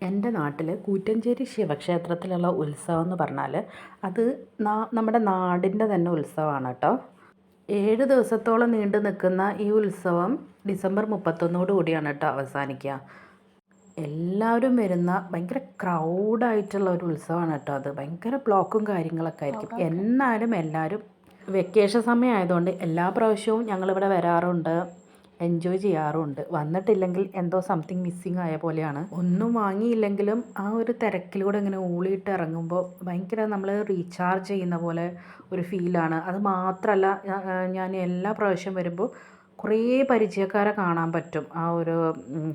എൻ്റെ നാട്ടിൽ കൂറ്റഞ്ചേരി ശിവക്ഷേത്രത്തിലുള്ള ഉത്സവം എന്ന് പറഞ്ഞാൽ അത് നമ്മുടെ നാടിൻ്റെ തന്നെ ഉത്സവമാണ് കേട്ടോ. 7 ദിവസത്തോളം നീണ്ടു നിൽക്കുന്ന ഈ ഉത്സവം ഡിസംബർ 31 കൂടിയാണ് കേട്ടോ അവസാനിക്കുക. എല്ലാവരും വരുന്ന ഭയങ്കര ക്രൗഡായിട്ടുള്ള ഒരു ഉത്സവമാണ് കേട്ടോ. അത് ഭയങ്കര ബ്ലോക്കും കാര്യങ്ങളൊക്കെ ആയിരിക്കും. എന്നാലും എല്ലാവരും വെക്കേഷൻ സമയം ആയതുകൊണ്ട് എല്ലാ പ്രാവശ്യവും ഞങ്ങളിവിടെ വരാറുണ്ട്, എൻജോയ് ചെയ്യാറുമുണ്ട്. വന്നിട്ടില്ലെങ്കിൽ എന്തോ സംതിങ് മിസ്സിങ് ആയ പോലെയാണ്. ഒന്നും വാങ്ങിയില്ലെങ്കിലും ആ ഒരു തിരക്കിലൂടെ ഇങ്ങനെ ഊളിയിട്ട് ഇറങ്ങുമ്പോൾ ഭയങ്കര നമ്മൾ റീചാർജ് ചെയ്യുന്ന പോലെ ഒരു ഫീലാണ്. അത് മാത്രമല്ല, ഞാൻ എല്ലാ പ്രാവശ്യം വരുമ്പോൾ കുറേ പരിചയക്കാരെ കാണാൻ പറ്റും ആ ഒരു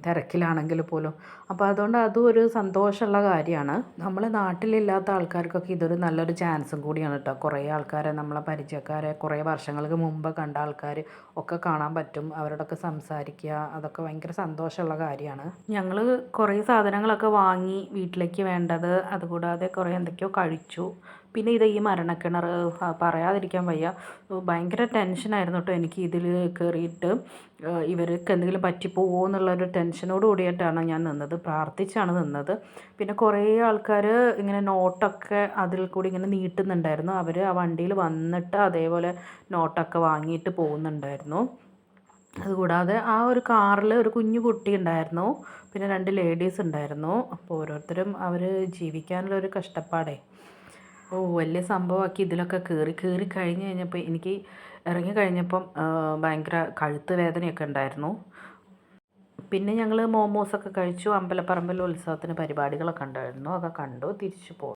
തിരക്കിലാണെങ്കിൽ പോലും. അപ്പോൾ അതുകൊണ്ട് അതും ഒരു സന്തോഷമുള്ള കാര്യമാണ്. നമ്മൾ നാട്ടിലില്ലാത്ത ആൾക്കാർക്കൊക്കെ ഇതൊരു നല്ലൊരു ചാൻസും കൂടിയാണ് കേട്ടോ. കുറേ ആൾക്കാരെ, നമ്മളെ പരിചയക്കാരെ, കുറേ വർഷങ്ങൾക്ക് മുമ്പ് കണ്ട ആൾക്കാർ ഒക്കെ കാണാൻ പറ്റും. അവരോടൊക്കെ സംസാരിക്കുക, അതൊക്കെ ഭയങ്കര സന്തോഷമുള്ള കാര്യമാണ്. ഞങ്ങൾ കുറേ സാധനങ്ങളൊക്കെ വാങ്ങി വീട്ടിലേക്ക് വേണ്ടത്, അതുകൂടാതെ കുറേ എന്തൊക്കെയോ കഴിച്ചു. പിന്നെ ഇത് ഈ മരണക്കിണർ പറയാതിരിക്കാൻ വയ്യ. ഭയങ്കര ടെൻഷനായിരുന്നു കേട്ടോ എനിക്ക് ഇതിൽ കയറിയിട്ട് ഇവർക്ക് എന്തെങ്കിലും പറ്റിപ്പോകുമോ എന്നുള്ളൊരു ടെൻഷനോട് കൂടിയിട്ടാണ് ഞാൻ നിന്നത്. പ്രാർത്ഥിച്ചാണ് നിന്നത്. പിന്നെ കുറേ ആൾക്കാർ ഇങ്ങനെ നോട്ടൊക്കെ അതിൽ കൂടി ഇങ്ങനെ നീട്ടുന്നുണ്ടായിരുന്നു. അവർ ആ വണ്ടിയിൽ വന്നിട്ട് അതേപോലെ നോട്ടൊക്കെ വാങ്ങിയിട്ട് പോകുന്നുണ്ടായിരുന്നു. അതുകൂടാതെ ആ ഒരു കാറിൽ ഒരു കുഞ്ഞു കുട്ടി ഉണ്ടായിരുന്നു, പിന്നെ 2 ലേഡീസ് ഉണ്ടായിരുന്നു. അപ്പോൾ ഓരോരുത്തരും അവർ ജീവിക്കാനുള്ളൊരു കഷ്ടപ്പാടേ വലിയ സംഭവമാക്കി ഇതിലൊക്കെ കയറി കഴിഞ്ഞ് കഴിഞ്ഞപ്പോൾ എനിക്ക് ഇറങ്ങി കഴിഞ്ഞപ്പം ഭയങ്കര കഴുത്ത് വേദനയൊക്കെ ഉണ്ടായിരുന്നു. പിന്നെ ഞങ്ങൾ മോമോസൊക്കെ കഴിച്ചു. അമ്പലപ്പറമ്പിൽ ഉത്സവത്തിന് പരിപാടികളൊക്കെ ഉണ്ടായിരുന്നു, അതൊക്കെ കണ്ടു തിരിച്ചു പോന്നു.